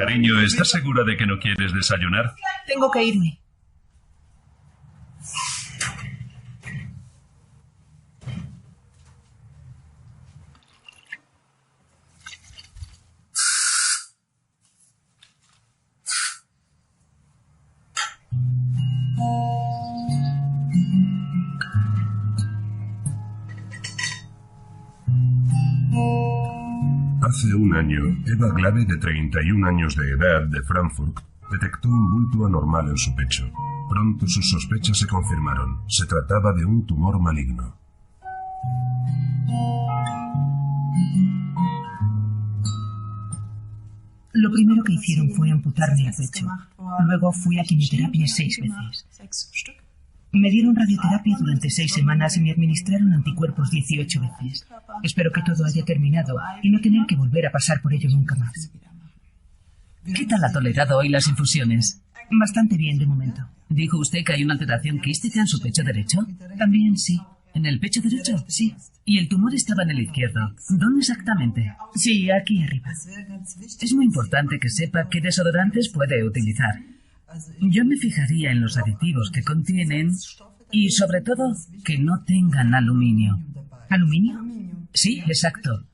Cariño, ¿estás segura de que no quieres desayunar? Tengo que irme. Hace un año, Eva Glave, de 31 años de edad, de Frankfurt, detectó un bulto anormal en su pecho. Pronto sus sospechas se confirmaron. Se trataba de un tumor maligno. Lo primero que hicieron fue amputarme el pecho. Luego fui a quimioterapia 6 veces. Me dieron radioterapia durante 6 semanas y me administraron anticuerpos 18 veces. Espero que todo haya terminado y no tener que volver a pasar por ello nunca más. ¿Qué tal ha tolerado hoy las infusiones? Bastante bien de momento. ¿Dijo usted que hay una alteración quística en su pecho derecho? También sí. ¿En el pecho derecho? Sí. ¿Y el tumor estaba en el izquierdo? ¿Dónde exactamente? Sí, aquí arriba. Es muy importante que sepa qué desodorantes puede utilizar. Yo me fijaría en los aditivos que contienen y, sobre todo, que no tengan aluminio. ¿Aluminio? Sí, exacto.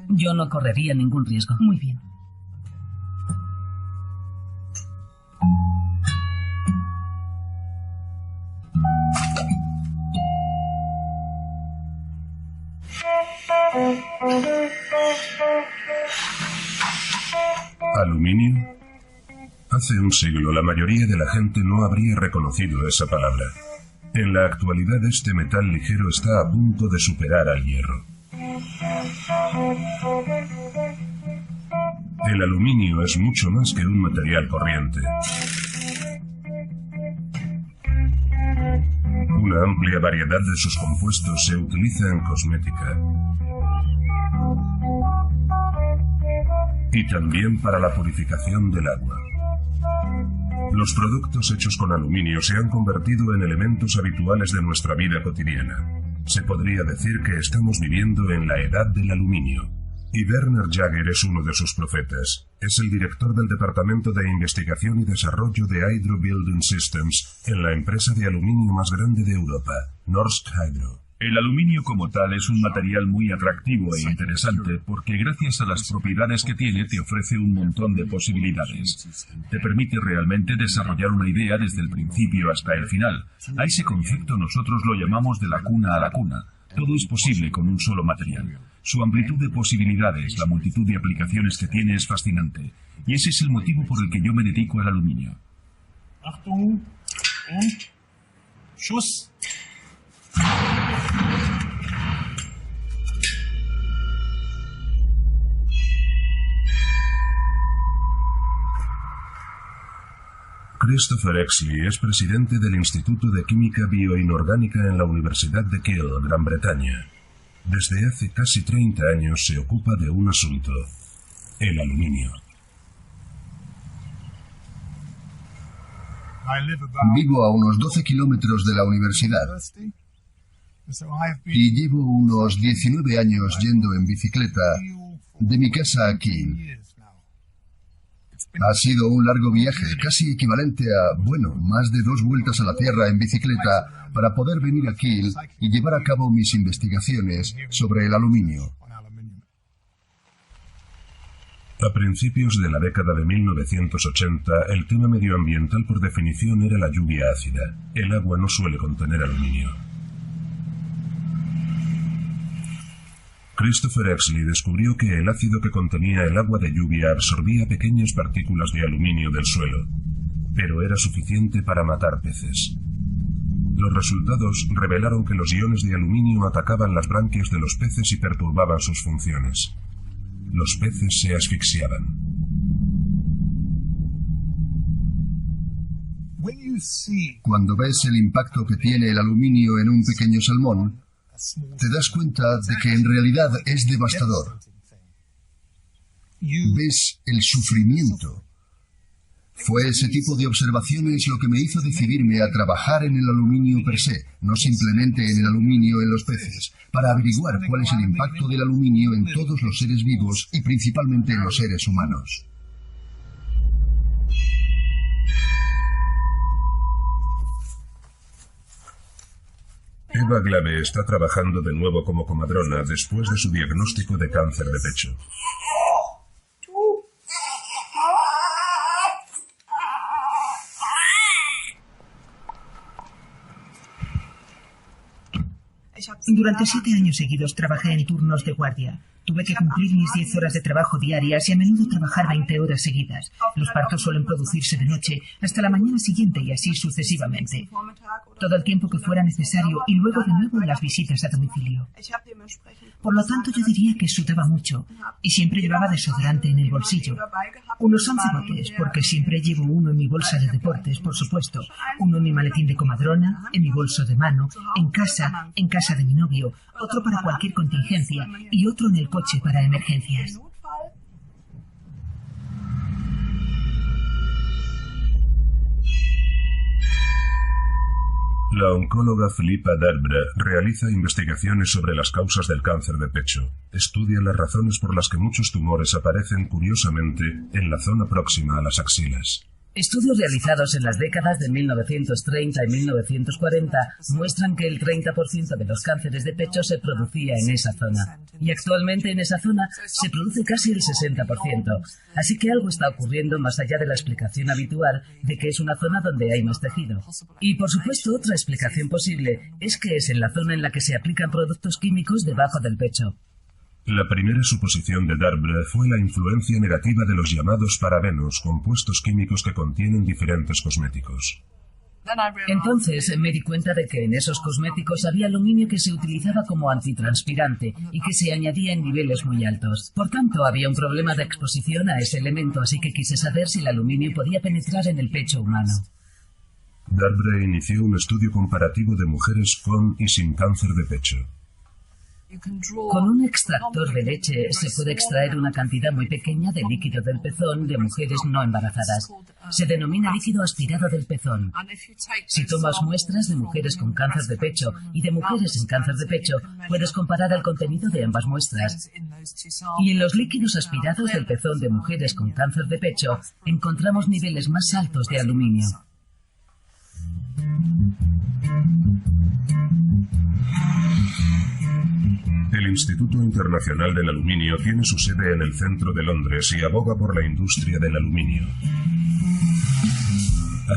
Yo no correría ningún riesgo. Muy bien. ¿Aluminio? Hace un siglo la mayoría de la gente no habría reconocido esa palabra. En la actualidad este metal ligero está a punto de superar al hierro. El aluminio es mucho más que un material corriente. Una amplia variedad de sus compuestos se utiliza en cosmética y también para la purificación del agua. Los productos hechos con aluminio se han convertido en elementos habituales de nuestra vida cotidiana. Se podría decir que estamos viviendo en la edad del aluminio. Y Werner Jaeger es uno de sus profetas. Es el director del Departamento de Investigación y Desarrollo de Hydro Building Systems en la empresa de aluminio más grande de Europa, Norsk Hydro. El aluminio como tal es un material muy atractivo e interesante porque gracias a las propiedades que tiene te ofrece un montón de posibilidades. Te permite realmente desarrollar una idea desde el principio hasta el final. A ese concepto nosotros lo llamamos de la cuna a la cuna. Todo es posible con un solo material. Su amplitud de posibilidades, la multitud de aplicaciones que tiene es fascinante. Y ese es el motivo por el que yo me dedico al aluminio. Achtung und Schuss. Christopher Exley es presidente del Instituto de Química Bioinorgánica en la Universidad de Kiel, Gran Bretaña. Desde hace casi 30 años se ocupa de un asunto: el aluminio. Vivo a unos 12 kilómetros de la universidad y llevo unos 19 años yendo en bicicleta de mi casa a Kiel. Ha sido un largo viaje, casi equivalente a, más de 2 vueltas a la Tierra en bicicleta para poder venir a Kiel y llevar a cabo mis investigaciones sobre el aluminio. A principios de la década de 1980, el tema medioambiental por definición era la lluvia ácida. El agua no suele contener aluminio. Christopher Exley descubrió que el ácido que contenía el agua de lluvia absorbía pequeñas partículas de aluminio del suelo, pero era suficiente para matar peces. Los resultados revelaron que los iones de aluminio atacaban las branquias de los peces y perturbaban sus funciones. Los peces se asfixiaban. Cuando ves el impacto que tiene el aluminio en un pequeño salmón, te das cuenta de que en realidad es devastador. Ves el sufrimiento. Fue ese tipo de observaciones lo que me hizo decidirme a trabajar en el aluminio per se, no simplemente en el aluminio en los peces, para averiguar cuál es el impacto del aluminio en todos los seres vivos y principalmente en los seres humanos. Eva Glave está trabajando de nuevo como comadrona después de su diagnóstico de cáncer de pecho. Durante 7 años seguidos trabajé en turnos de guardia. Tuve que cumplir mis 10 horas de trabajo diarias y a menudo trabajar 20 horas seguidas. Los partos suelen producirse de noche hasta la mañana siguiente y así sucesivamente. Todo el tiempo que fuera necesario y luego de nuevo las visitas a domicilio. Por lo tanto, yo diría que sudaba mucho y siempre llevaba desodorante en el bolsillo. Unos 11 botes, porque siempre llevo uno en mi bolsa de deportes, por supuesto, uno en mi maletín de comadrona, en mi bolso de mano, en casa de mi novio, otro para cualquier contingencia y otro en el coche para emergencias. La oncóloga Philippa Darbre realiza investigaciones sobre las causas del cáncer de pecho. Estudia las razones por las que muchos tumores aparecen curiosamente en la zona próxima a las axilas. Estudios realizados en las décadas de 1930 y 1940 muestran que el 30% de los cánceres de pecho se producía en esa zona. Y actualmente en esa zona se produce casi el 60%. Así que algo está ocurriendo más allá de la explicación habitual de que es una zona donde hay más tejido. Y por supuesto otra explicación posible es que es en la zona en la que se aplican productos químicos debajo del pecho. La primera suposición de Darbre fue la influencia negativa de los llamados parabenos, compuestos químicos que contienen diferentes cosméticos. Entonces me di cuenta de que en esos cosméticos había aluminio que se utilizaba como antitranspirante y que se añadía en niveles muy altos. Por tanto, había un problema de exposición a ese elemento, así que quise saber si el aluminio podía penetrar en el pecho humano. Darbre inició un estudio comparativo de mujeres con y sin cáncer de pecho. Con un extractor de leche se puede extraer una cantidad muy pequeña de líquido del pezón de mujeres no embarazadas. Se denomina líquido aspirado del pezón. Si tomas muestras de mujeres con cáncer de pecho y de mujeres sin cáncer de pecho, puedes comparar el contenido de ambas muestras. Y en los líquidos aspirados del pezón de mujeres con cáncer de pecho encontramos niveles más altos de aluminio. El Instituto Internacional del Aluminio tiene su sede en el centro de Londres y aboga por la industria del aluminio.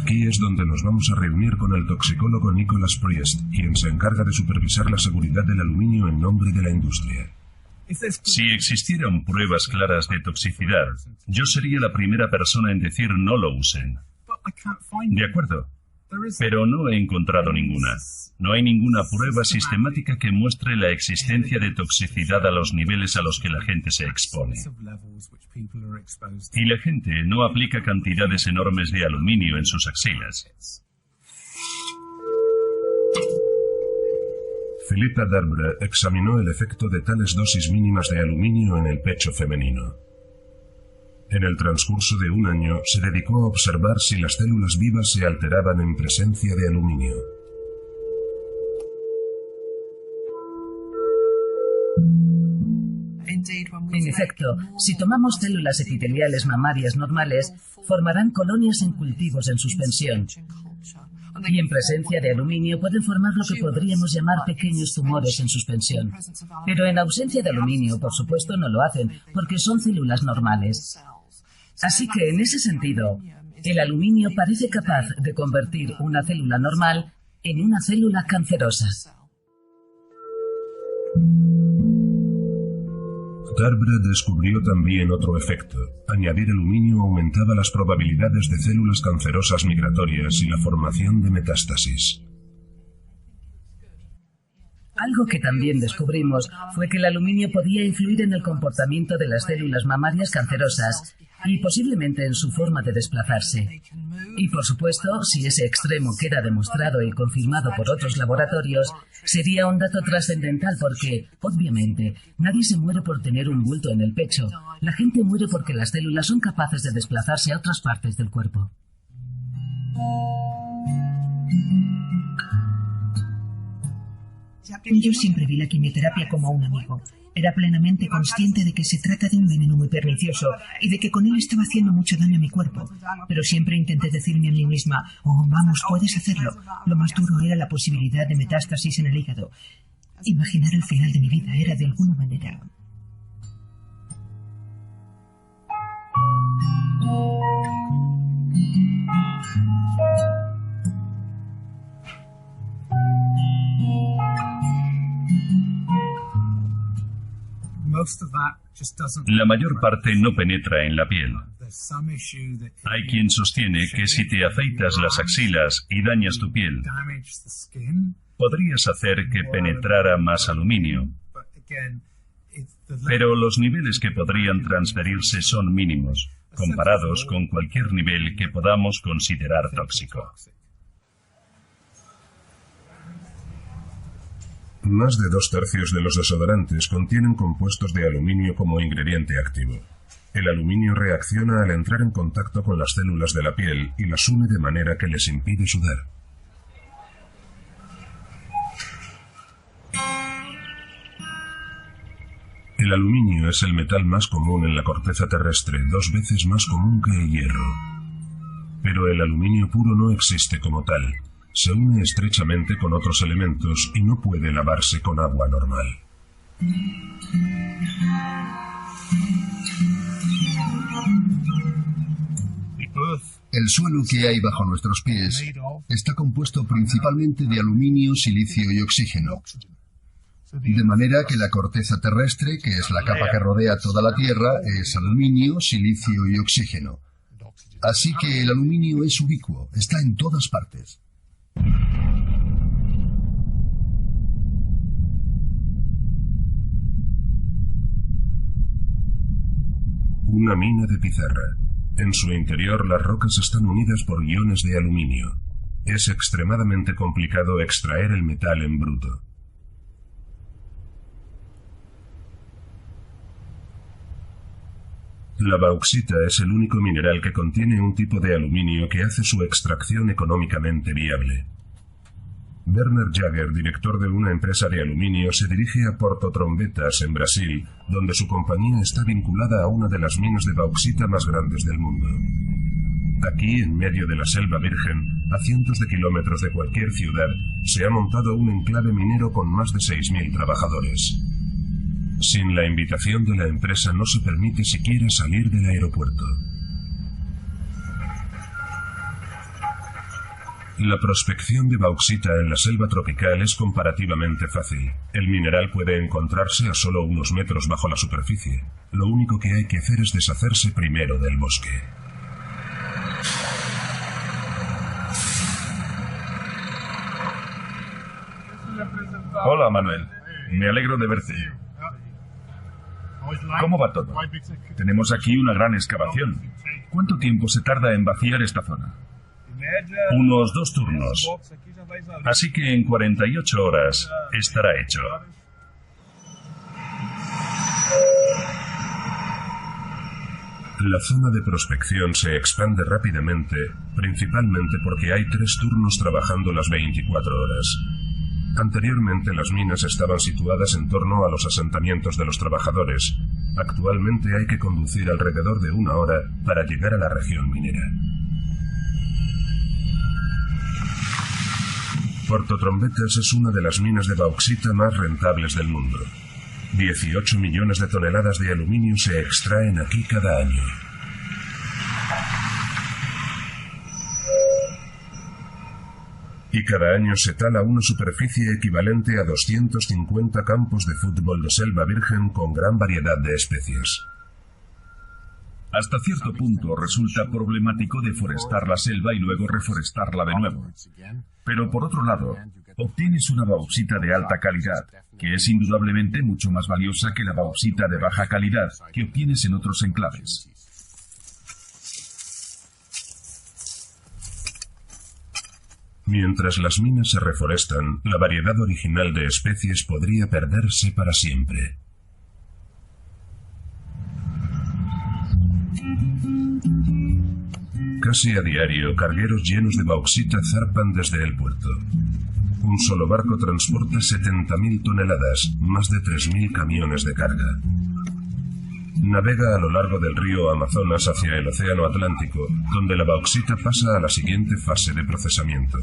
Aquí es donde nos vamos a reunir con el toxicólogo Nicholas Priest, quien se encarga de supervisar la seguridad del aluminio en nombre de la industria. Si existieran pruebas claras de toxicidad, yo sería la primera persona en decir no lo usen. De acuerdo, pero no he encontrado ninguna. No hay ninguna prueba sistemática que muestre la existencia de toxicidad a los niveles a los que la gente se expone. Y la gente no aplica cantidades enormes de aluminio en sus axilas. Philippa Darbre examinó el efecto de tales dosis mínimas de aluminio en el pecho femenino. En el transcurso de un año se dedicó a observar si las células vivas se alteraban en presencia de aluminio. En efecto, si tomamos células epiteliales mamarias normales, formarán colonias en cultivos en suspensión. Y en presencia de aluminio pueden formar lo que podríamos llamar pequeños tumores en suspensión. Pero en ausencia de aluminio, por supuesto, no lo hacen, porque son células normales. Así que, en ese sentido, el aluminio parece capaz de convertir una célula normal en una célula cancerosa. Darbre descubrió también otro efecto. Añadir aluminio aumentaba las probabilidades de células cancerosas migratorias y la formación de metástasis. Algo que también descubrimos fue que el aluminio podía influir en el comportamiento de las células mamarias cancerosas y posiblemente en su forma de desplazarse. Y por supuesto, si ese extremo queda demostrado y confirmado por otros laboratorios, sería un dato trascendental porque, obviamente, nadie se muere por tener un bulto en el pecho. La gente muere porque las células son capaces de desplazarse a otras partes del cuerpo. Yo siempre vi la quimioterapia como un amigo. Era plenamente consciente de que se trata de un veneno muy pernicioso y de que con él estaba haciendo mucho daño a mi cuerpo. Pero siempre intenté decirme a mí misma, oh, vamos, puedes hacerlo. Lo más duro era la posibilidad de metástasis en el hígado. Imaginar el final de mi vida era, de alguna manera... La mayor parte no penetra en la piel. Hay quien sostiene que si te afeitas las axilas y dañas tu piel, podrías hacer que penetrara más aluminio. Pero los niveles que podrían transferirse son mínimos, comparados con cualquier nivel que podamos considerar tóxico. Más de 2/3 de los desodorantes contienen compuestos de aluminio como ingrediente activo. El aluminio reacciona al entrar en contacto con las células de la piel y las une de manera que les impide sudar. El aluminio es el metal más común en la corteza terrestre, 2 veces más común que el hierro. Pero el aluminio puro no existe como tal. Se une estrechamente con otros elementos y no puede lavarse con agua normal. El suelo que hay bajo nuestros pies está compuesto principalmente de aluminio, silicio y oxígeno. De manera que la corteza terrestre, que es la capa que rodea toda la Tierra, es aluminio, silicio y oxígeno. Así que el aluminio es ubicuo, está en todas partes. Una mina de pizarra. En su interior las rocas están unidas por iones de aluminio. Es extremadamente complicado extraer el metal en bruto. La bauxita es el único mineral que contiene un tipo de aluminio que hace su extracción económicamente viable. Werner Jager, director de una empresa de aluminio, se dirige a Porto Trombetas, en Brasil, donde su compañía está vinculada a una de las minas de bauxita más grandes del mundo. Aquí, en medio de la selva virgen, a cientos de kilómetros de cualquier ciudad, se ha montado un enclave minero con más de 6.000 trabajadores. Sin la invitación de la empresa no se permite siquiera salir del aeropuerto. La prospección de bauxita en la selva tropical es comparativamente fácil. El mineral puede encontrarse a solo unos metros bajo la superficie. Lo único que hay que hacer es deshacerse primero del bosque. Hola, Manuel. Me alegro de verte. ¿Cómo va todo? Tenemos aquí una gran excavación. ¿Cuánto tiempo se tarda en vaciar esta zona? Unos 2 turnos. Así que en 48 horas estará hecho. La zona de prospección se expande rápidamente, principalmente porque hay 3 turnos trabajando las 24 horas. Anteriormente las minas estaban situadas en torno a los asentamientos de los trabajadores. Actualmente hay que conducir alrededor de 1 hora para llegar a la región minera. Porto Trombetas es una de las minas de bauxita más rentables del mundo. 18 millones de toneladas de aluminio se extraen aquí cada año. Y cada año se tala una superficie equivalente a 250 campos de fútbol de selva virgen con gran variedad de especies. Hasta cierto punto resulta problemático deforestar la selva y luego reforestarla de nuevo. Pero por otro lado, obtienes una bauxita de alta calidad, que es indudablemente mucho más valiosa que la bauxita de baja calidad que obtienes en otros enclaves. Mientras las minas se reforestan, la variedad original de especies podría perderse para siempre. Casi a diario, cargueros llenos de bauxita zarpan desde el puerto. Un solo barco transporta 70.000 toneladas, más de 3.000 camiones de carga. Navega a lo largo del río Amazonas hacia el Océano Atlántico, donde la bauxita pasa a la siguiente fase de procesamiento.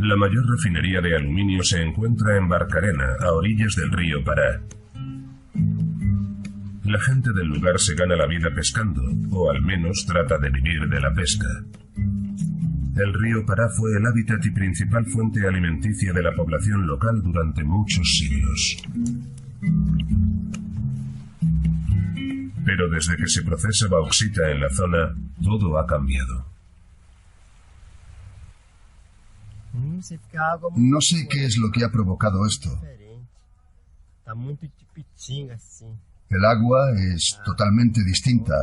La mayor refinería de aluminio se encuentra en Barcarena, a orillas del río Pará. La gente del lugar se gana la vida pescando, o al menos trata de vivir de la pesca. El río Pará fue el hábitat y principal fuente alimenticia de la población local durante muchos siglos. Pero desde que se procesa bauxita en la zona, todo ha cambiado. No sé qué es lo que ha provocado esto. El agua es totalmente distinta.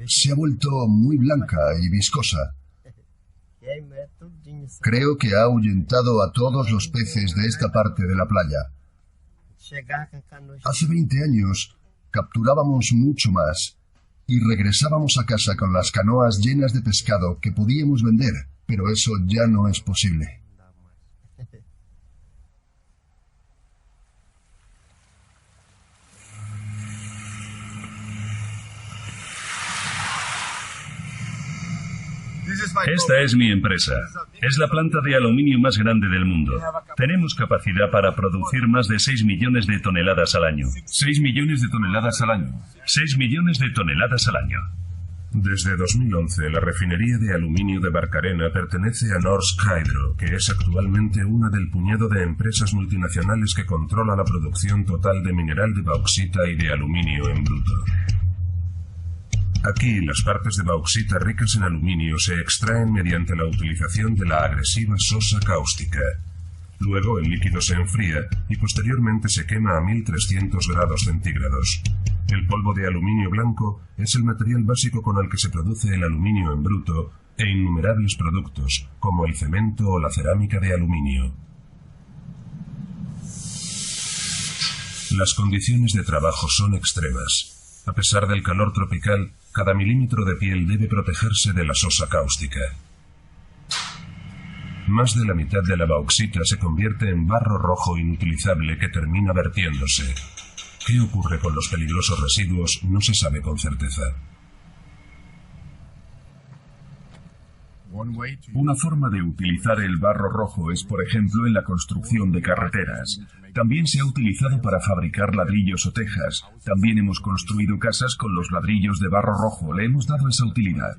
Se ha vuelto muy blanca y viscosa. Creo que ha ahuyentado a todos los peces de esta parte de la playa. Hace 20 años capturábamos mucho más y regresábamos a casa con las canoas llenas de pescado que podíamos vender, pero eso ya no es posible. Esta es mi empresa. Es la planta de aluminio más grande del mundo. Tenemos capacidad para producir más de 6 millones de toneladas al año. 6 millones de toneladas al año. 6 millones de toneladas al año. Desde 2011, la refinería de aluminio de Barcarena pertenece a Norsk Hydro, que es actualmente una del puñado de empresas multinacionales que controla la producción total de mineral de bauxita y de aluminio en bruto. Aquí, las partes de bauxita ricas en aluminio se extraen mediante la utilización de la agresiva sosa cáustica. Luego el líquido se enfría y posteriormente se quema a 1300 grados centígrados. El polvo de aluminio blanco es el material básico con el que se produce el aluminio en bruto e innumerables productos, como el cemento o la cerámica de aluminio. Las condiciones de trabajo son extremas. A pesar del calor tropical, cada milímetro de piel debe protegerse de la sosa cáustica. Más de la mitad de la bauxita se convierte en barro rojo inutilizable que termina vertiéndose. ¿Qué ocurre con los peligrosos residuos? No se sabe con certeza. Una forma de utilizar el barro rojo es, por ejemplo, en la construcción de carreteras. También se ha utilizado para fabricar ladrillos o tejas. También hemos construido casas con los ladrillos de barro rojo. Le hemos dado esa utilidad.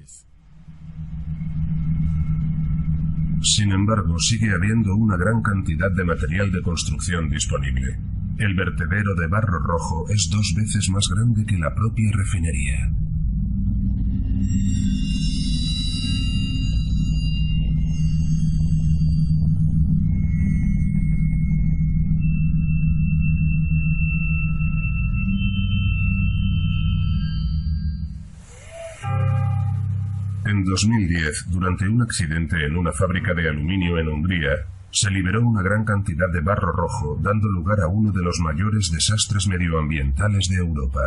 Sin embargo, sigue habiendo una gran cantidad de material de construcción disponible. El vertedero de barro rojo es 2 veces más grande que la propia refinería. En 2010, durante un accidente en una fábrica de aluminio en Hungría, se liberó una gran cantidad de barro rojo, dando lugar a uno de los mayores desastres medioambientales de Europa.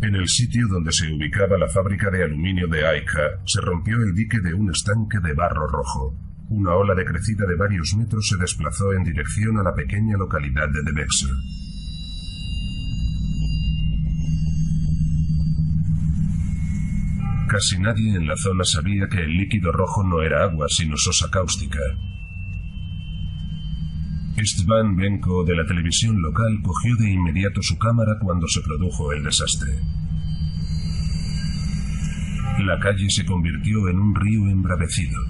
En el sitio donde se ubicaba la fábrica de aluminio de Aika, se rompió el dique de un estanque de barro rojo. Una ola de crecida de varios metros se desplazó en dirección a la pequeña localidad de Debexa. Casi nadie en la zona sabía que el líquido rojo no era agua, sino sosa cáustica. Istvan Benko, de la televisión local, cogió de inmediato su cámara cuando se produjo el desastre. La calle se convirtió en un río embravecido.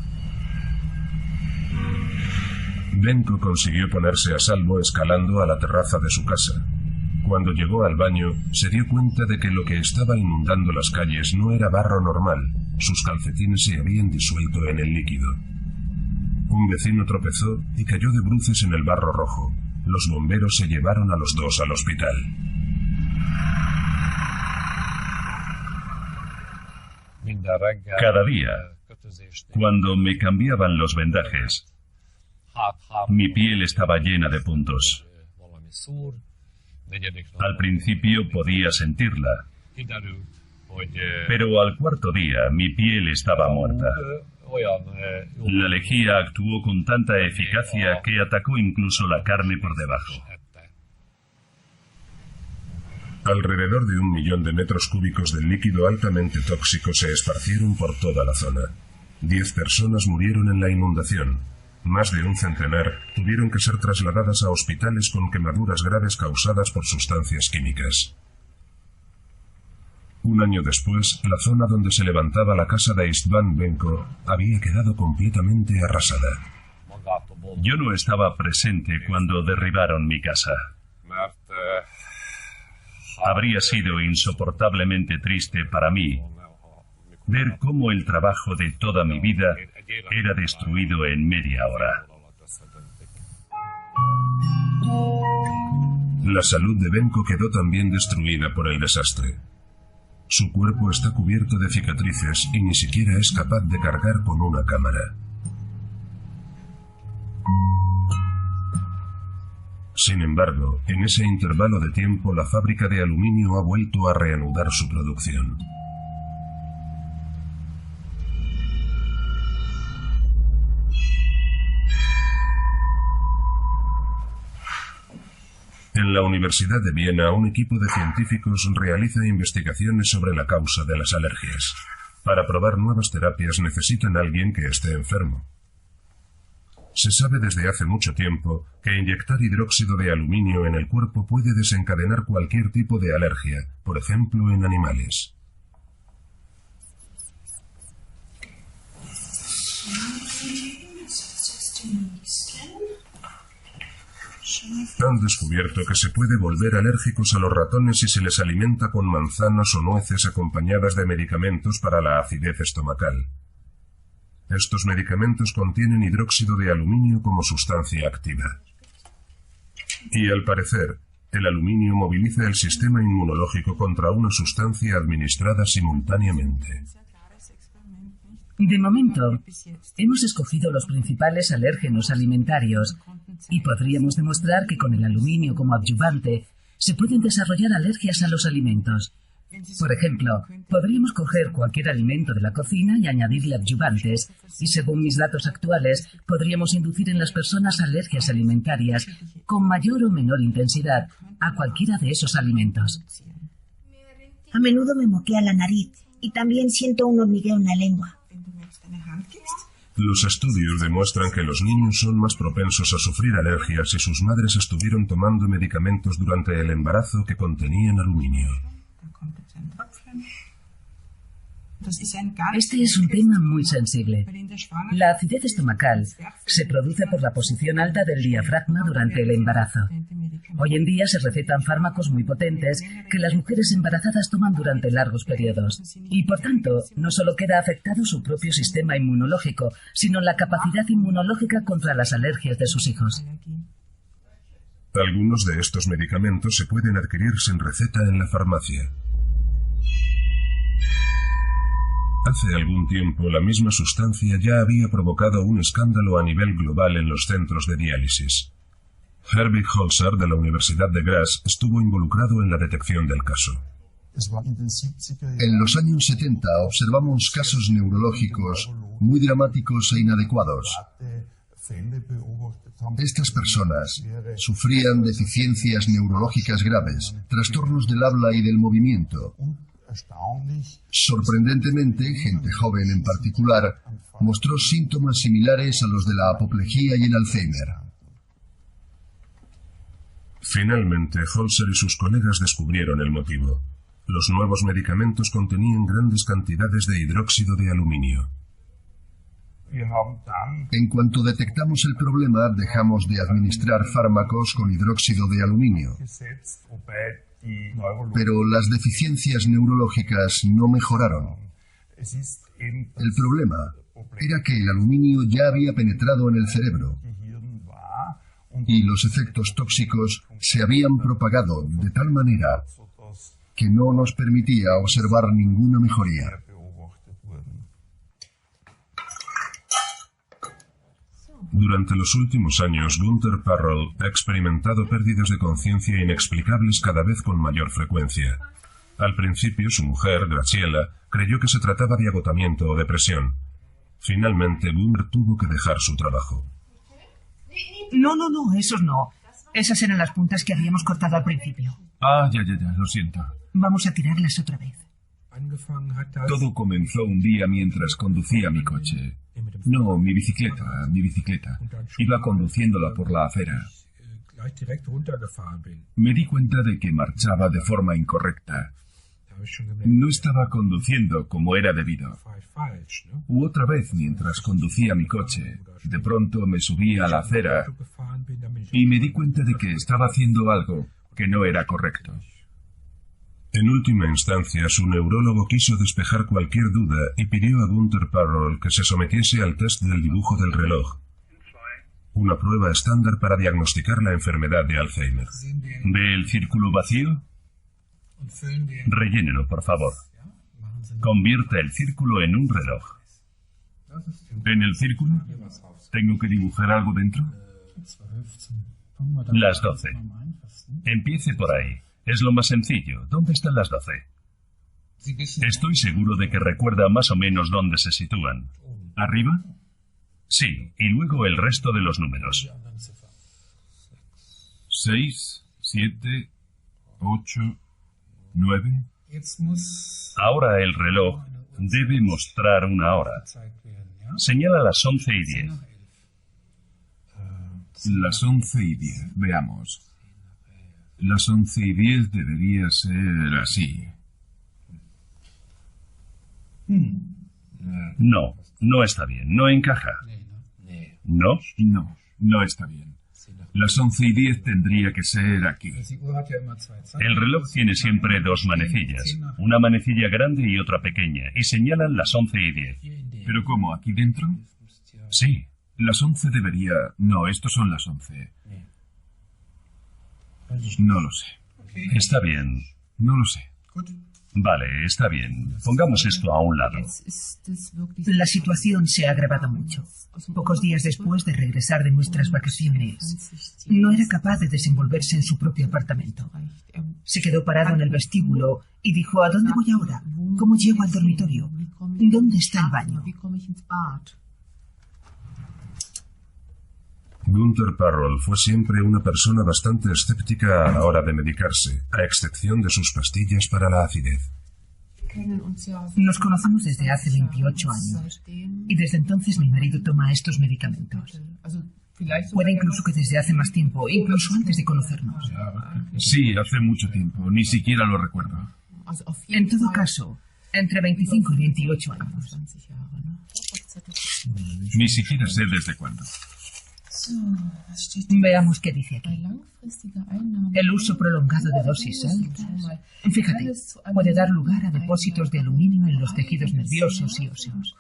Benko consiguió ponerse a salvo escalando a la terraza de su casa. Cuando llegó al baño, se dio cuenta de que lo que estaba inundando las calles no era barro normal. Sus calcetines se habían disuelto en el líquido. Un vecino tropezó y cayó de bruces en el barro rojo. Los bomberos se llevaron a los dos al hospital. Cada día, cuando me cambiaban los vendajes, mi piel estaba llena de puntos. Al principio podía sentirla, pero al cuarto día mi piel estaba muerta. La lejía actuó con tanta eficacia que atacó incluso la carne por debajo. Alrededor de 1 millón de metros cúbicos del líquido altamente tóxico se esparcieron por toda la zona. 10 personas murieron en la inundación. Más de un centenar tuvieron que ser trasladadas a hospitales con quemaduras graves causadas por sustancias químicas. Un año después, la zona donde se levantaba la casa de István Benko había quedado completamente arrasada. Yo no estaba presente cuando derribaron mi casa. Habría sido insoportablemente triste para mí ver cómo el trabajo de toda mi vida era destruido en media hora. La salud de Benko quedó también destruida por el desastre. Su cuerpo está cubierto de cicatrices y ni siquiera es capaz de cargar con una cámara. Sin embargo, en ese intervalo de tiempo la fábrica de aluminio ha vuelto a reanudar su producción. En la Universidad de Viena, un equipo de científicos realiza investigaciones sobre la causa de las alergias. Para probar nuevas terapias necesitan a alguien que esté enfermo. Se sabe desde hace mucho tiempo que inyectar hidróxido de aluminio en el cuerpo puede desencadenar cualquier tipo de alergia, por ejemplo en animales. Han descubierto que se puede volver alérgicos a los ratones si se les alimenta con manzanas o nueces acompañadas de medicamentos para la acidez estomacal. Estos medicamentos contienen hidróxido de aluminio como sustancia activa. Y al parecer, el aluminio moviliza el sistema inmunológico contra una sustancia administrada simultáneamente. De momento, hemos escogido los principales alérgenos alimentarios y podríamos demostrar que con el aluminio como adyuvante se pueden desarrollar alergias a los alimentos. Por ejemplo, podríamos coger cualquier alimento de la cocina y añadirle adyuvantes, y según mis datos actuales, podríamos inducir en las personas alergias alimentarias con mayor o menor intensidad a cualquiera de esos alimentos. A menudo me moquea la nariz y también siento un hormigueo en la lengua. Los estudios demuestran que los niños son más propensos a sufrir alergias si sus madres estuvieron tomando medicamentos durante el embarazo que contenían aluminio. Este es un tema muy sensible. La acidez estomacal se produce por la posición alta del diafragma durante el embarazo. Hoy en día se recetan fármacos muy potentes que las mujeres embarazadas toman durante largos periodos. Y por tanto, no solo queda afectado su propio sistema inmunológico, sino la capacidad inmunológica contra las alergias de sus hijos. Algunos de estos medicamentos se pueden adquirir sin receta en la farmacia. Hace algún tiempo, la misma sustancia ya había provocado un escándalo a nivel global en los centros de diálisis. Herbig Holzer, de la Universidad de Graz, estuvo involucrado en la detección del caso. En los años 70 observamos casos neurológicos muy dramáticos e inadecuados. Estas personas sufrían deficiencias neurológicas graves, trastornos del habla y del movimiento. Sorprendentemente, gente joven en particular mostró síntomas similares a los de la apoplejía y el Alzheimer. Finalmente, Holzer y sus colegas descubrieron el motivo. Los nuevos medicamentos contenían grandes cantidades de hidróxido de aluminio. En cuanto detectamos el problema, dejamos de administrar fármacos con hidróxido de aluminio. Pero las deficiencias neurológicas no mejoraron. El problema era que el aluminio ya había penetrado en el cerebro y los efectos tóxicos se habían propagado de tal manera que no nos permitía observar ninguna mejoría. Durante los últimos años, Gunther Parroll ha experimentado pérdidas de conciencia inexplicables cada vez con mayor frecuencia. Al principio, su mujer, Graciela, creyó que se trataba de agotamiento o depresión. Finalmente, Gunther tuvo que dejar su trabajo. No, esos no. Esas eran las puntas que habíamos cortado al principio. Ah, ya, lo siento. Vamos a tirarlas otra vez. Todo comenzó un día mientras conducía mi coche. No, mi bicicleta. Iba conduciéndola por la acera. Me di cuenta de que marchaba de forma incorrecta. No estaba conduciendo como era debido. Otra vez, mientras conducía mi coche, de pronto me subí a la acera y me di cuenta de que estaba haciendo algo que no era correcto. En última instancia, su neurólogo quiso despejar cualquier duda y pidió a Gunther Parroll que se sometiese al test del dibujo del reloj, una prueba estándar para diagnosticar la enfermedad de Alzheimer. ¿Ve el círculo vacío? Rellénelo, por favor. Convierta el círculo en un reloj. ¿En el círculo? ¿Tengo que dibujar algo dentro? Las 12. Empiece por ahí. Es lo más sencillo. ¿Dónde están las 12? Estoy seguro de que recuerda más o menos dónde se sitúan. ¿Arriba? Sí, y luego el resto de los números. 6, 7, 8, 9. Ahora el reloj debe mostrar una hora. Señala las 11:10. Las 11:10. Veamos. Las 11:10 debería ser así. No está bien. No encaja. ¿No? No está bien. Las 11:10 tendría que ser aquí. El reloj tiene siempre dos manecillas, una manecilla grande y otra pequeña, y señalan las 11:10. ¿Pero cómo? ¿Aquí dentro? Sí, las 11 debería... No, estos son las 11. No lo sé. Está bien, no lo sé. Vale, está bien. Pongamos esto a un lado. La situación se ha agravado mucho. Pocos días después de regresar de nuestras vacaciones, no era capaz de desenvolverse en su propio apartamento. Se quedó parado en el vestíbulo y dijo: ¿a dónde voy ahora? ¿Cómo llego al dormitorio? ¿Dónde está el baño? Gunther Parroll fue siempre una persona bastante escéptica a la hora de medicarse, a excepción de sus pastillas para la acidez. Nos conocemos desde hace 28 años y desde entonces mi marido toma estos medicamentos. Puede incluso que desde hace más tiempo, incluso antes de conocernos. Sí, hace mucho tiempo. Ni siquiera lo recuerdo. En todo caso, entre 25 y 28 años. Ni siquiera sé desde cuándo. Veamos qué dice aquí. El uso prolongado de dosis altas. Fíjate, puede dar lugar a depósitos de aluminio en los tejidos nerviosos y óseos.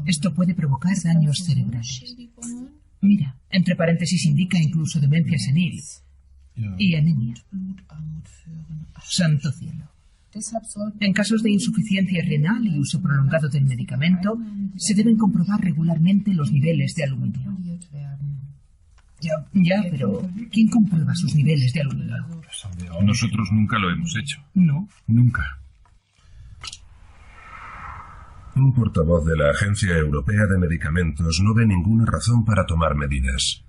Esto puede provocar daños cerebrales. Mira, entre paréntesis indica incluso demencia senil y anemia. Santo cielo. En casos de insuficiencia renal y uso prolongado del medicamento, se deben comprobar regularmente los niveles de aluminio. Ya, pero ¿quién comprueba sus niveles de aluminio? Nosotros nunca lo hemos hecho. No. Nunca. Un portavoz de la Agencia Europea de Medicamentos no ve ninguna razón para tomar medidas.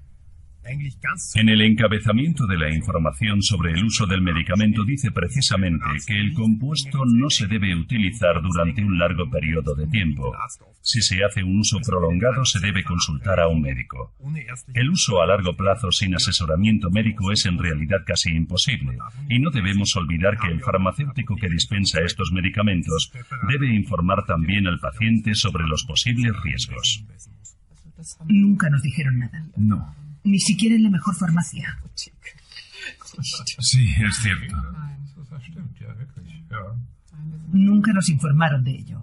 En el encabezamiento de la información sobre el uso del medicamento dice precisamente que el compuesto no se debe utilizar durante un largo periodo de tiempo. Si se hace un uso prolongado, se debe consultar a un médico. El uso a largo plazo sin asesoramiento médico es en realidad casi imposible, y no debemos olvidar que el farmacéutico que dispensa estos medicamentos debe informar también al paciente sobre los posibles riesgos. Nunca nos dijeron nada. No. Ni siquiera en la mejor farmacia. Sí, es cierto. Nunca nos informaron de ello.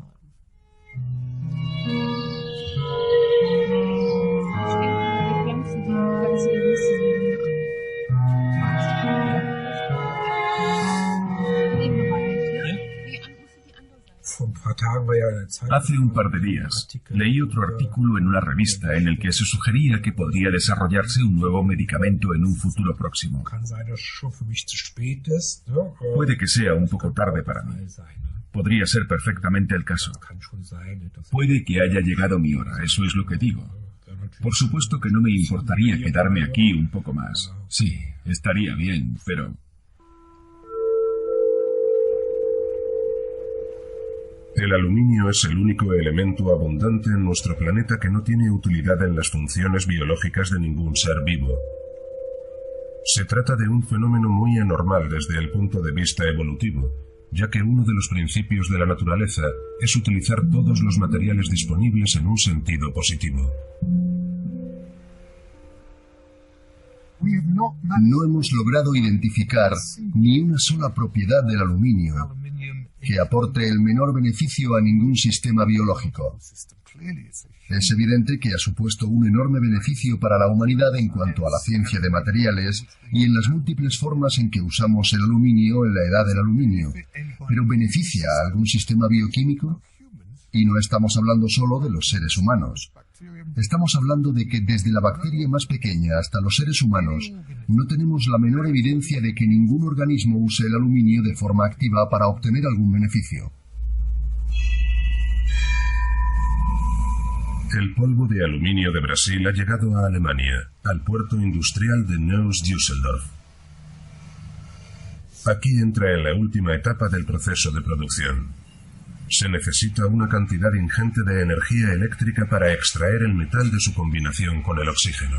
Hace un par de días leí otro artículo en una revista en el que se sugería que podría desarrollarse un nuevo medicamento en un futuro próximo. Puede que sea un poco tarde para mí. Podría ser perfectamente el caso. Puede que haya llegado mi hora, eso es lo que digo. Por supuesto que no me importaría quedarme aquí un poco más. Sí, estaría bien, pero... El aluminio es el único elemento abundante en nuestro planeta que no tiene utilidad en las funciones biológicas de ningún ser vivo. Se trata de un fenómeno muy anormal desde el punto de vista evolutivo, ya que uno de los principios de la naturaleza es utilizar todos los materiales disponibles en un sentido positivo. No hemos logrado identificar ni una sola propiedad del aluminio que aporte el menor beneficio a ningún sistema biológico. Es evidente que ha supuesto un enorme beneficio para la humanidad en cuanto a la ciencia de materiales y en las múltiples formas en que usamos el aluminio en la edad del aluminio. ¿Pero beneficia a algún sistema bioquímico? Y no estamos hablando solo de los seres humanos. Estamos hablando de que desde la bacteria más pequeña hasta los seres humanos no tenemos la menor evidencia de que ningún organismo use el aluminio de forma activa para obtener algún beneficio. El polvo de aluminio de Brasil ha llegado a Alemania, al puerto industrial de Neuss-Düsseldorf. Aquí entra en la última etapa del proceso de producción. Se necesita una cantidad ingente de energía eléctrica para extraer el metal de su combinación con el oxígeno.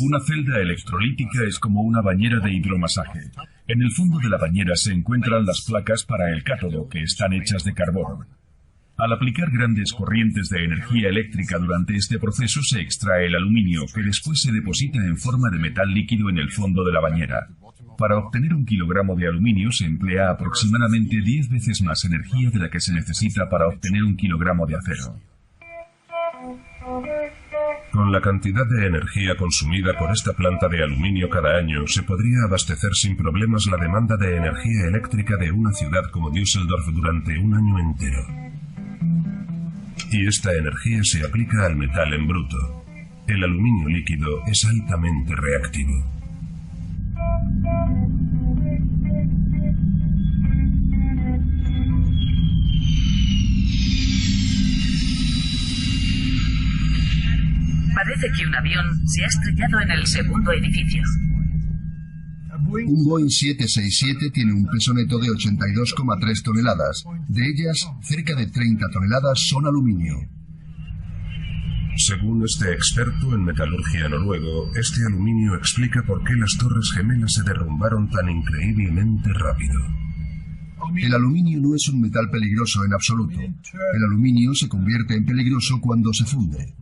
Una celda electrolítica es como una bañera de hidromasaje. En el fondo de la bañera se encuentran las placas para el cátodo, que están hechas de carbono. Al aplicar grandes corrientes de energía eléctrica durante este proceso se extrae el aluminio, que después se deposita en forma de metal líquido en el fondo de la bañera. Para obtener 1 kilogramo de aluminio se emplea aproximadamente 10 veces más energía de la que se necesita para obtener 1 kilogramo de acero. Con la cantidad de energía consumida por esta planta de aluminio cada año, se podría abastecer sin problemas la demanda de energía eléctrica de una ciudad como Düsseldorf durante un año entero. Y esta energía se aplica al metal en bruto. El aluminio líquido es altamente reactivo. Parece que un avión se ha estrellado en el segundo edificio. Un Boeing 767 tiene un peso neto de 82,3 toneladas. De ellas, cerca de 30 toneladas son aluminio. Según este experto en metalurgia noruego, este aluminio explica por qué las Torres Gemelas se derrumbaron tan increíblemente rápido. El aluminio no es un metal peligroso en absoluto. El aluminio se convierte en peligroso cuando se funde.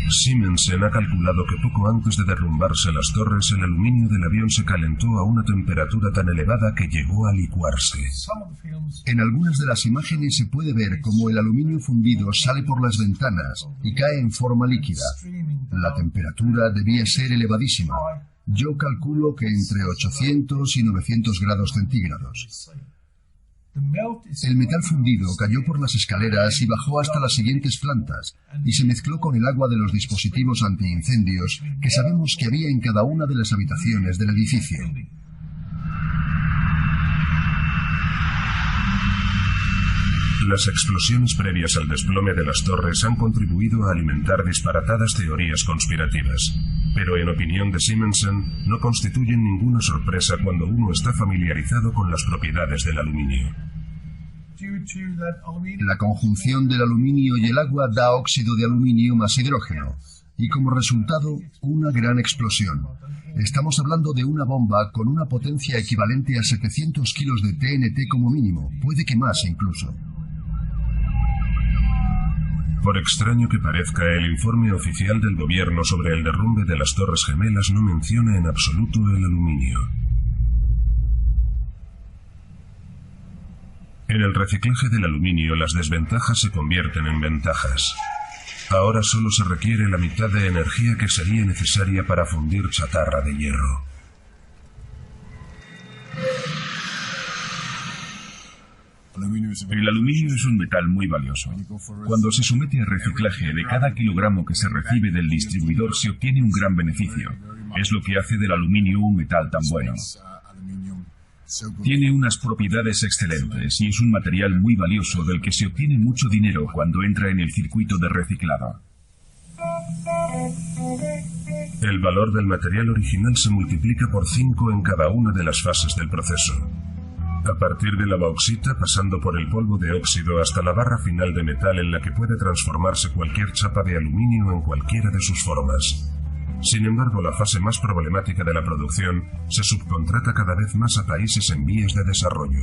Simensen ha calculado que poco antes de derrumbarse las torres, el aluminio del avión se calentó a una temperatura tan elevada que llegó a licuarse. En algunas de las imágenes se puede ver cómo el aluminio fundido sale por las ventanas y cae en forma líquida. La temperatura debía ser elevadísima. Yo calculo que entre 800 y 900 grados centígrados. El metal fundido cayó por las escaleras y bajó hasta las siguientes plantas y se mezcló con el agua de los dispositivos antiincendios que sabemos que había en cada una de las habitaciones del edificio. Las explosiones previas al desplome de las torres han contribuido a alimentar disparatadas teorías conspirativas, pero en opinión de Simensen no constituyen ninguna sorpresa cuando uno está familiarizado con las propiedades del aluminio. La conjunción del aluminio y el agua da óxido de aluminio más hidrógeno, y como resultado, una gran explosión. Estamos hablando de una bomba con una potencia equivalente a 700 kilos de TNT como mínimo, puede que más incluso. Por extraño que parezca, el informe oficial del gobierno sobre el derrumbe de las Torres Gemelas no menciona en absoluto el aluminio. En el reciclaje del aluminio, las desventajas se convierten en ventajas. Ahora solo se requiere la mitad de energía que sería necesaria para fundir chatarra de hierro. El aluminio es un metal muy valioso. Cuando se somete a reciclaje, de cada kilogramo que se recibe del distribuidor se obtiene un gran beneficio. Es lo que hace del aluminio un metal tan bueno. Tiene unas propiedades excelentes y es un material muy valioso del que se obtiene mucho dinero cuando entra en el circuito de reciclado. El valor del material original se multiplica por 5 en cada una de las fases del proceso. A partir de la bauxita, pasando por el polvo de óxido hasta la barra final de metal en la que puede transformarse cualquier chapa de aluminio en cualquiera de sus formas. Sin embargo, la fase más problemática de la producción se subcontrata cada vez más a países en vías de desarrollo.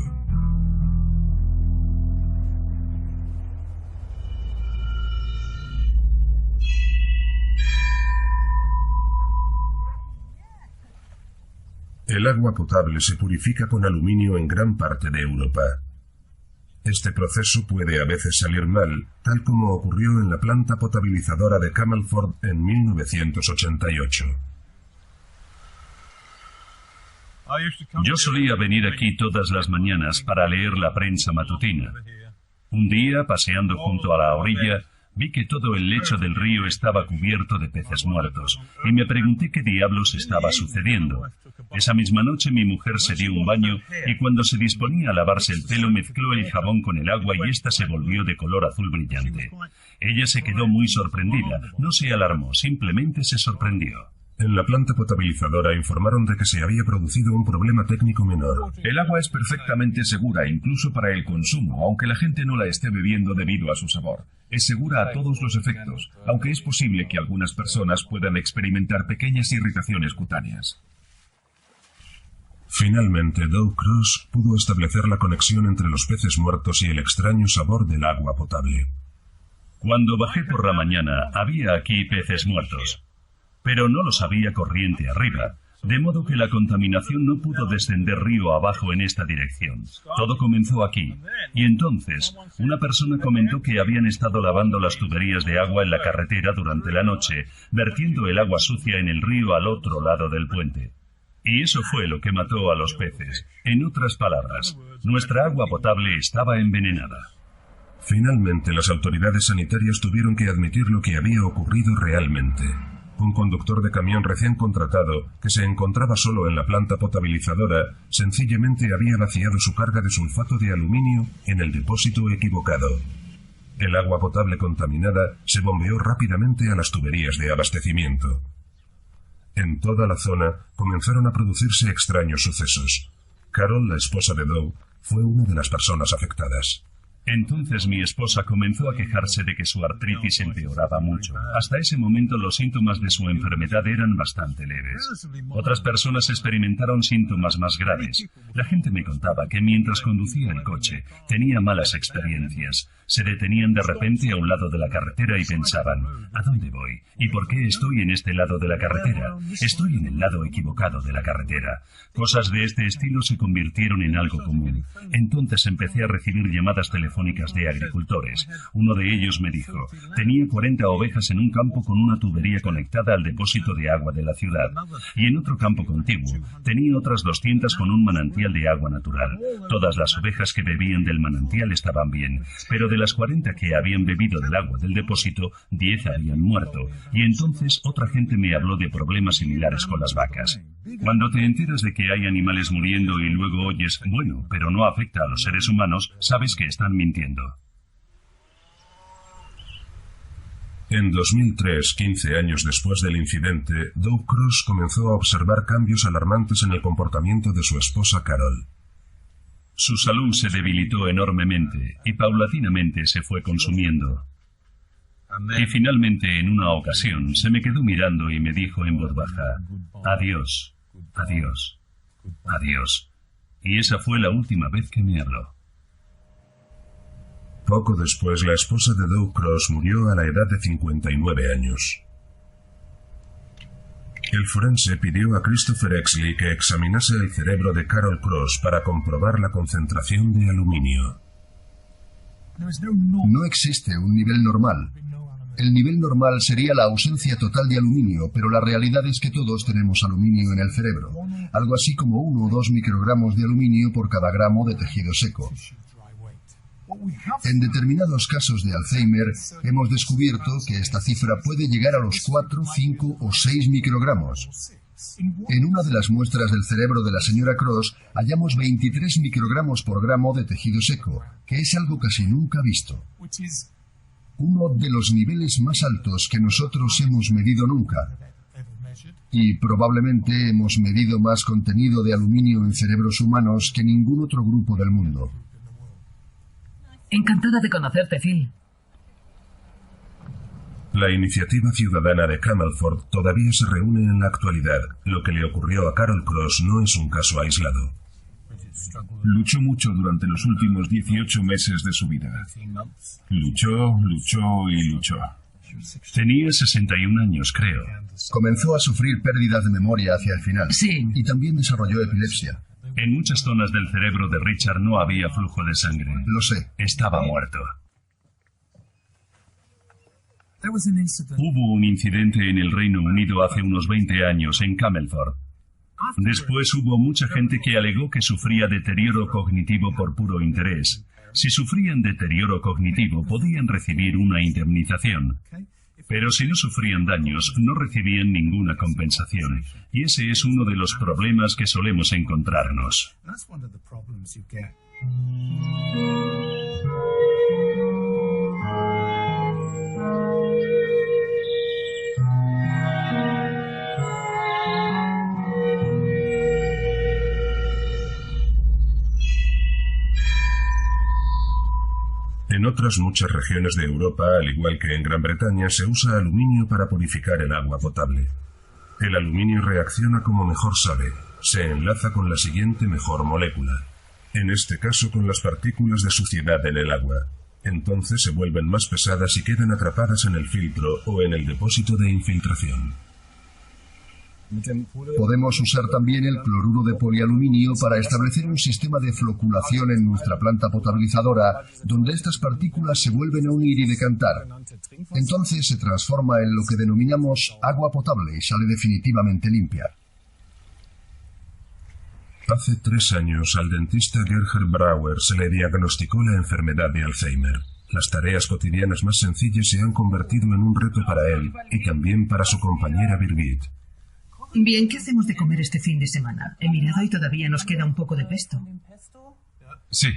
El agua potable se purifica con aluminio en gran parte de Europa. Este proceso puede a veces salir mal, tal como ocurrió en la planta potabilizadora de Camelford en 1988. Yo solía venir aquí todas las mañanas para leer la prensa matutina. Un día, paseando junto a la orilla, vi que todo el lecho del río estaba cubierto de peces muertos, y me pregunté qué diablos estaba sucediendo. Esa misma noche mi mujer se dio un baño, y cuando se disponía a lavarse el pelo mezcló el jabón con el agua y ésta se volvió de color azul brillante. Ella se quedó muy sorprendida, no se alarmó, simplemente se sorprendió. En la planta potabilizadora informaron de que se había producido un problema técnico menor. El agua es perfectamente segura, incluso para el consumo, aunque la gente no la esté bebiendo debido a su sabor. Es segura a todos los efectos, aunque es posible que algunas personas puedan experimentar pequeñas irritaciones cutáneas. Finalmente, Dow Cross pudo establecer la conexión entre los peces muertos y el extraño sabor del agua potable. Cuando bajé por la mañana, había aquí peces muertos. Pero no los había corriente arriba, de modo que la contaminación no pudo descender río abajo en esta dirección. Todo comenzó aquí, y entonces una persona comentó que habían estado lavando las tuberías de agua en la carretera durante la noche, vertiendo el agua sucia en el río al otro lado del puente. Y eso fue lo que mató a los peces. En otras palabras, nuestra agua potable estaba envenenada. Finalmente, las autoridades sanitarias tuvieron que admitir lo que había ocurrido realmente. Un conductor de camión recién contratado, que se encontraba solo en la planta potabilizadora, sencillamente había vaciado su carga de sulfato de aluminio en el depósito equivocado. El agua potable contaminada se bombeó rápidamente a las tuberías de abastecimiento. En toda la zona comenzaron a producirse extraños sucesos. Carol, la esposa de Dow, fue una de las personas afectadas. Entonces mi esposa comenzó a quejarse de que su artritis empeoraba mucho. Hasta ese momento los síntomas de su enfermedad eran bastante leves. Otras personas experimentaron síntomas más graves. La gente me contaba que mientras conducía el coche tenía malas experiencias. Se detenían de repente a un lado de la carretera y pensaban, ¿a dónde voy? ¿Y por qué estoy en este lado de la carretera? Estoy en el lado equivocado de la carretera. Cosas de este estilo se convirtieron en algo común. Entonces empecé a recibir llamadas telefónicas de agricultores. Uno de ellos me dijo, tenía 40 ovejas en un campo con una tubería conectada al depósito de agua de la ciudad. Y en otro campo contiguo, tenía otras 200 con un manantial de agua natural. Todas las ovejas que bebían del manantial estaban bien, pero de las 40 que habían bebido del agua del depósito, 10 habían muerto. Y entonces otra gente me habló de problemas similares con las vacas. Cuando te enteras de que hay animales muriendo y luego oyes, bueno, pero no afecta a los seres humanos, sabes que están mintiendo. En 2003, 15 años después del incidente, Dow Cross comenzó a observar cambios alarmantes en el comportamiento de su esposa Carol. Su salud se debilitó enormemente y paulatinamente se fue consumiendo. Y finalmente, en una ocasión, se me quedó mirando y me dijo en voz baja, adiós, adiós, adiós. Y esa fue la última vez que me habló. Poco después, la esposa de Dow Cross murió a la edad de 59 años. El forense pidió a Christopher Exley que examinase el cerebro de Carol Cross para comprobar la concentración de aluminio. No existe un nivel normal. El nivel normal sería la ausencia total de aluminio, pero la realidad es que todos tenemos aluminio en el cerebro, algo así como 1 o 2 microgramos de aluminio por cada gramo de tejido seco. En determinados casos de Alzheimer hemos descubierto que esta cifra puede llegar a los 4, 5 o 6 microgramos. En una de las muestras del cerebro de la señora Cross hallamos 23 microgramos por gramo de tejido seco, que es algo casi nunca visto. Uno de los niveles más altos que nosotros hemos medido nunca. Y probablemente hemos medido más contenido de aluminio en cerebros humanos que ningún otro grupo del mundo. Encantada de conocerte, Phil. La iniciativa ciudadana de Camelford todavía se reúne en la actualidad. Lo que le ocurrió a Carol Cross no es un caso aislado. Luchó mucho durante los últimos 18 meses de su vida. Luchó, luchó y luchó. Tenía 61 años, creo. Comenzó a sufrir pérdidas de memoria hacia el final. Sí. Y también desarrolló epilepsia. En muchas zonas del cerebro de Richard no había flujo de sangre. Lo sé. Estaba muerto. Hubo un incidente en el Reino Unido hace unos 20 años en Camelford. Después hubo mucha gente que alegó que sufría deterioro cognitivo por puro interés. Si sufrían deterioro cognitivo, podían recibir una indemnización. Pero si no sufrían daños, no recibían ninguna compensación. Y ese es uno de los problemas que solemos encontrarnos. En otras muchas regiones de Europa, al igual que en Gran Bretaña, se usa aluminio para purificar el agua potable. El aluminio reacciona como mejor sabe. Se enlaza con la siguiente mejor molécula. En este caso con las partículas de suciedad en el agua. Entonces se vuelven más pesadas y quedan atrapadas en el filtro o en el depósito de infiltración. Podemos usar también el cloruro de polialuminio para establecer un sistema de floculación en nuestra planta potabilizadora, donde estas partículas se vuelven a unir y decantar. Entonces se transforma en lo que denominamos agua potable y sale definitivamente limpia. Hace 3 años al dentista Gerhard Brauer se le diagnosticó la enfermedad de Alzheimer. Las tareas cotidianas más sencillas se han convertido en un reto para él y también para su compañera Birgit. Bien, ¿qué hacemos de comer este fin de semana? He mirado y todavía nos queda un poco de pesto. Sí.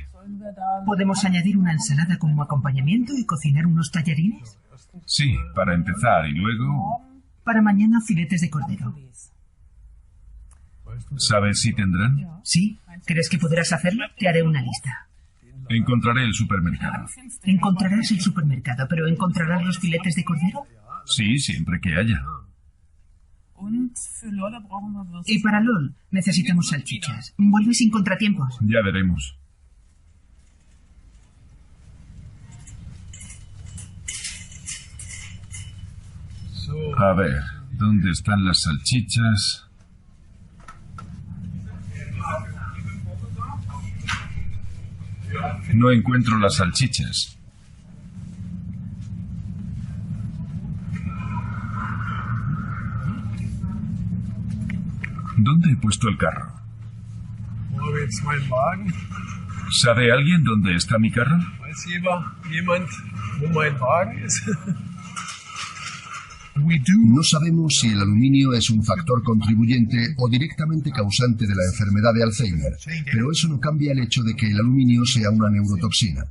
¿Podemos añadir una ensalada como acompañamiento y cocinar unos tallarines? Sí, para empezar y luego... Para mañana, filetes de cordero. ¿Sabes si tendrán? ¿Sí? ¿Crees que podrás hacerlo? Te haré una lista. Encontraré el supermercado. Encontrarás el supermercado, pero ¿encontrarás los filetes de cordero? Sí, siempre que haya. Y para LOL necesitamos salchichas. Vuelve sin contratiempos. Ya veremos. A ver, ¿dónde están las salchichas? No encuentro las salchichas. ¿Dónde he puesto el carro? ¿Sabe alguien dónde está mi carro? No sabemos si el aluminio es un factor contribuyente o directamente causante de la enfermedad de Alzheimer, pero eso no cambia el hecho de que el aluminio sea una neurotoxina.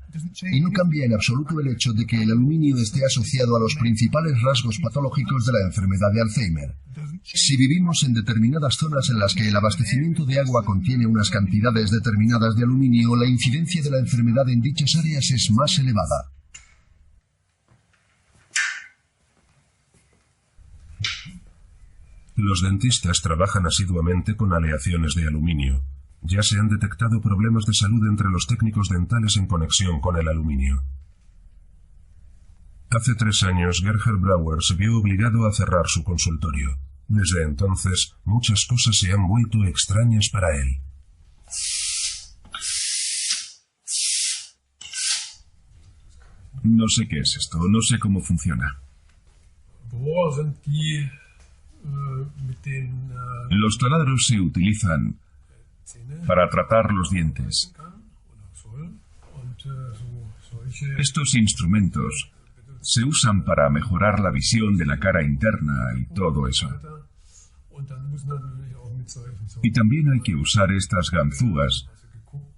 Y no cambia en absoluto el hecho de que el aluminio esté asociado a los principales rasgos patológicos de la enfermedad de Alzheimer. Si vivimos en determinadas zonas en las que el abastecimiento de agua contiene unas cantidades determinadas de aluminio, la incidencia de la enfermedad en dichas áreas es más elevada. Los dentistas trabajan asiduamente con aleaciones de aluminio. Ya se han detectado problemas de salud entre los técnicos dentales en conexión con el aluminio. Hace 3 años, Gerhard Brauer se vio obligado a cerrar su consultorio. Desde entonces, muchas cosas se han vuelto extrañas para él. No sé qué es esto, no sé cómo funciona. Los taladros se utilizan para tratar los dientes. Estos instrumentos se usan para mejorar la visión de la cara interna y todo eso. Y también hay que usar estas ganzúas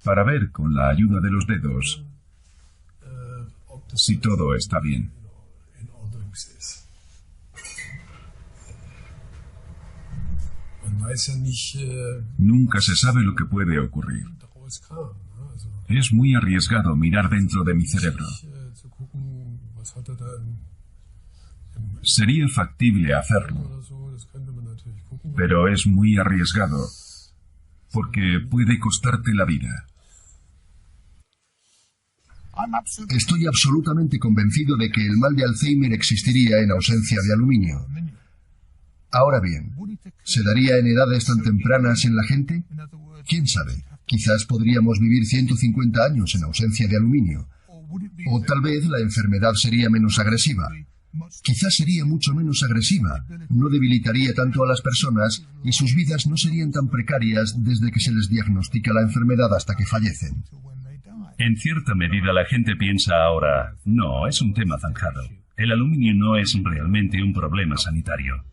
para ver con la ayuda de los dedos si todo está bien. Nunca se sabe lo que puede ocurrir. Es muy arriesgado mirar dentro de mi cerebro. Sería factible hacerlo, pero es muy arriesgado porque puede costarte la vida. Estoy absolutamente convencido de que el mal de Alzheimer existiría en ausencia de aluminio. Ahora bien, ¿se daría en edades tan tempranas en la gente? ¿Quién sabe? Quizás podríamos vivir 150 años en ausencia de aluminio. O tal vez la enfermedad sería menos agresiva. Quizás sería mucho menos agresiva, no debilitaría tanto a las personas y sus vidas no serían tan precarias desde que se les diagnostica la enfermedad hasta que fallecen. En cierta medida la gente piensa ahora, no, es un tema zanjado. El aluminio no es realmente un problema sanitario.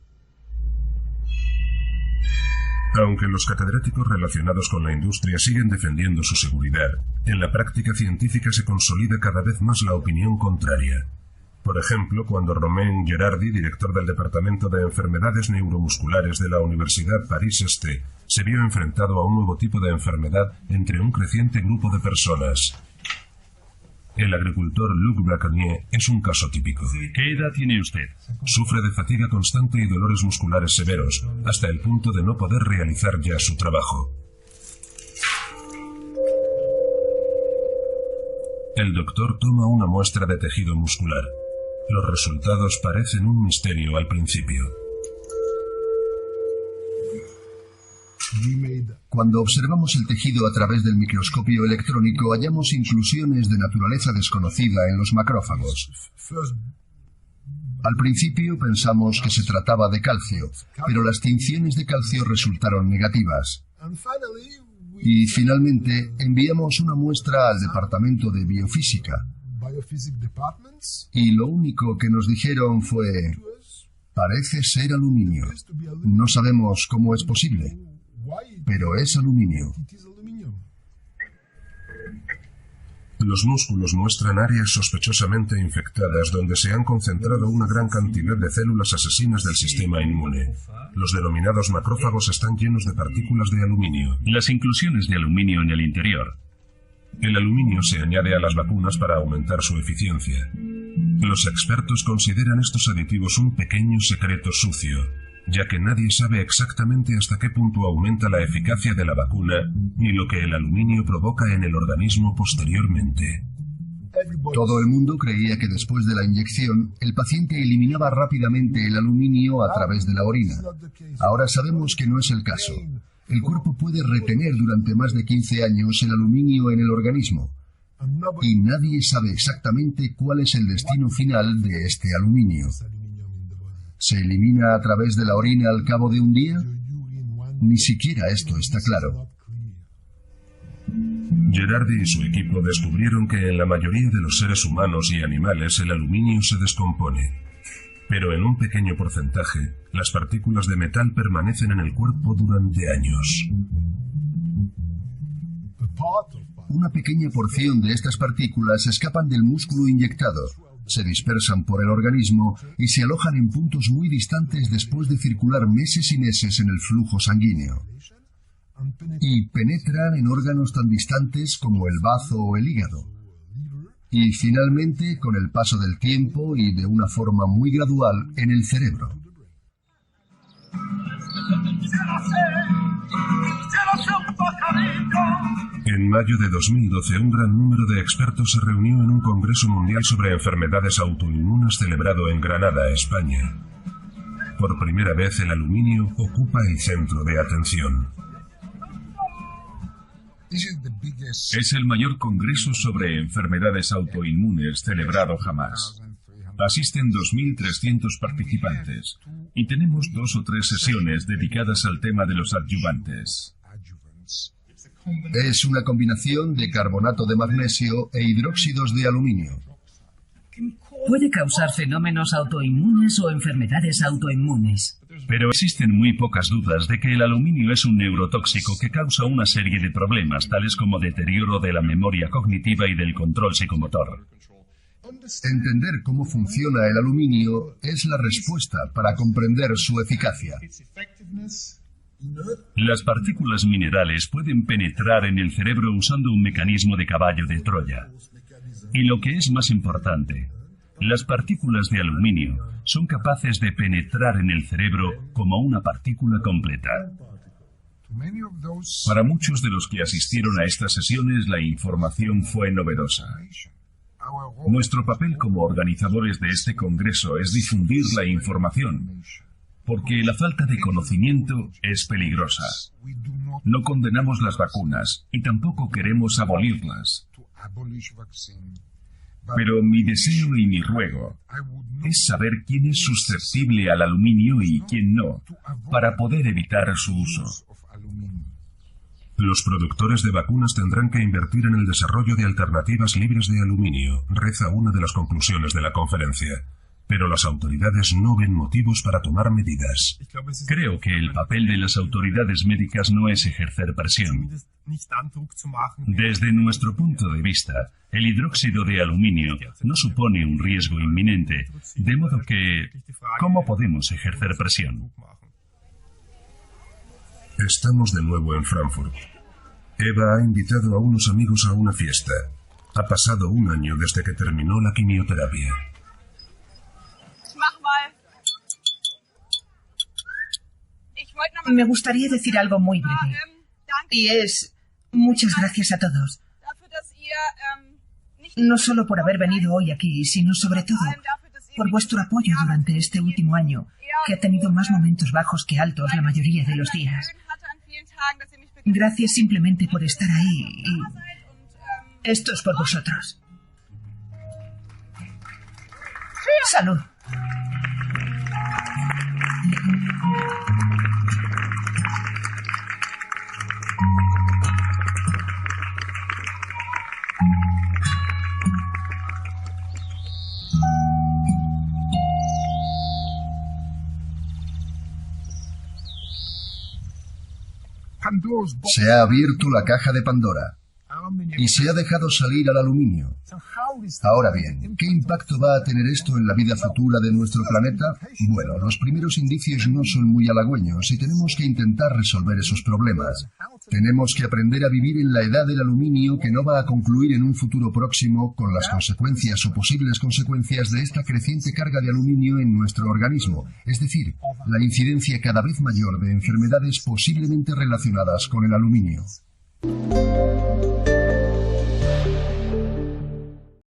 Aunque los catedráticos relacionados con la industria siguen defendiendo su seguridad, en la práctica científica se consolida cada vez más la opinión contraria. Por ejemplo, cuando Romain Gerardi, director del Departamento de Enfermedades Neuromusculares de la Universidad Paris-Est, se vio enfrentado a un nuevo tipo de enfermedad entre un creciente grupo de personas. El agricultor Luc Braconnier es un caso típico. ¿Qué edad tiene usted? Sufre de fatiga constante y dolores musculares severos, hasta el punto de no poder realizar ya su trabajo. El doctor toma una muestra de tejido muscular. Los resultados parecen un misterio al principio. Cuando observamos el tejido a través del microscopio electrónico, hallamos inclusiones de naturaleza desconocida en los macrófagos. Al principio pensamos que se trataba de calcio, pero las tinciones de calcio resultaron negativas. Y finalmente enviamos una muestra al departamento de biofísica. Y lo único que nos dijeron fue: parece ser aluminio. No sabemos cómo es posible, pero es aluminio. Los músculos muestran áreas sospechosamente infectadas donde se han concentrado una gran cantidad de células asesinas del sistema inmune. Los denominados macrófagos están llenos de partículas de aluminio. Las inclusiones de aluminio en el interior. El aluminio se añade a las vacunas para aumentar su eficiencia. Los expertos consideran estos aditivos un pequeño secreto sucio, ya que nadie sabe exactamente hasta qué punto aumenta la eficacia de la vacuna ni lo que el aluminio provoca en el organismo posteriormente. Todo el mundo creía que después de la inyección, el paciente eliminaba rápidamente el aluminio a través de la orina. Ahora sabemos que no es el caso. El cuerpo puede retener durante más de 15 años el aluminio en el organismo. Y nadie sabe exactamente cuál es el destino final de este aluminio. ¿Se elimina a través de la orina al cabo de un día? Ni siquiera esto está claro. Gerardi y su equipo descubrieron que en la mayoría de los seres humanos y animales el aluminio se descompone. Pero en un pequeño porcentaje, las partículas de metal permanecen en el cuerpo durante años. Una pequeña porción de estas partículas escapan del músculo inyectado, se dispersan por el organismo y se alojan en puntos muy distantes después de circular meses y meses en el flujo sanguíneo. Y penetran en órganos tan distantes como el bazo o el hígado. Y finalmente, con el paso del tiempo y de una forma muy gradual, en el cerebro. En mayo de 2012, un gran número de expertos se reunió en un Congreso Mundial sobre Enfermedades Autoinmunes celebrado en Granada, España. Por primera vez, el aluminio ocupa el centro de atención. Es el mayor congreso sobre enfermedades autoinmunes celebrado jamás. Asisten 2.300 participantes y tenemos 2 o 3 sesiones dedicadas al tema de los adyuvantes. Es una combinación de carbonato de magnesio e hidróxidos de aluminio. Puede causar fenómenos autoinmunes o enfermedades autoinmunes. Pero existen muy pocas dudas de que el aluminio es un neurotóxico que causa una serie de problemas, tales como deterioro de la memoria cognitiva y del control psicomotor. Entender cómo funciona el aluminio es la respuesta para comprender su eficacia. Las partículas minerales pueden penetrar en el cerebro usando un mecanismo de caballo de Troya. Y lo que es más importante, las partículas de aluminio son capaces de penetrar en el cerebro como una partícula completa. Para muchos de los que asistieron a estas sesiones, la información fue novedosa. Nuestro papel como organizadores de este congreso es difundir la información, porque la falta de conocimiento es peligrosa. No condenamos las vacunas y tampoco queremos abolirlas. Pero mi deseo y mi ruego es saber quién es susceptible al aluminio y quién no, para poder evitar su uso. Los productores de vacunas tendrán que invertir en el desarrollo de alternativas libres de aluminio, reza una de las conclusiones de la conferencia. Pero las autoridades no ven motivos para tomar medidas. Creo que el papel de las autoridades médicas no es ejercer presión. Desde nuestro punto de vista, el hidróxido de aluminio no supone un riesgo inminente, de modo que, ¿cómo podemos ejercer presión? Estamos de nuevo en Frankfurt. Eva ha invitado a unos amigos a una fiesta. Ha pasado un año desde que terminó la quimioterapia. Me gustaría decir algo muy breve. Y es, muchas gracias a todos. No solo por haber venido hoy aquí, sino sobre todo por vuestro apoyo durante este último año, que ha tenido más momentos bajos que altos la mayoría de los días. Gracias simplemente por estar ahí y esto es por vosotros. ¡Salud! Se ha abierto la caja de Pandora y se ha dejado salir al aluminio. Ahora bien, ¿qué impacto va a tener esto en la vida futura de nuestro planeta? Bueno, los primeros indicios no son muy halagüeños y tenemos que intentar resolver esos problemas. Tenemos que aprender a vivir en la edad del aluminio que no va a concluir en un futuro próximo con las consecuencias o posibles consecuencias de esta creciente carga de aluminio en nuestro organismo, es decir, la incidencia cada vez mayor de enfermedades posiblemente relacionadas con el aluminio.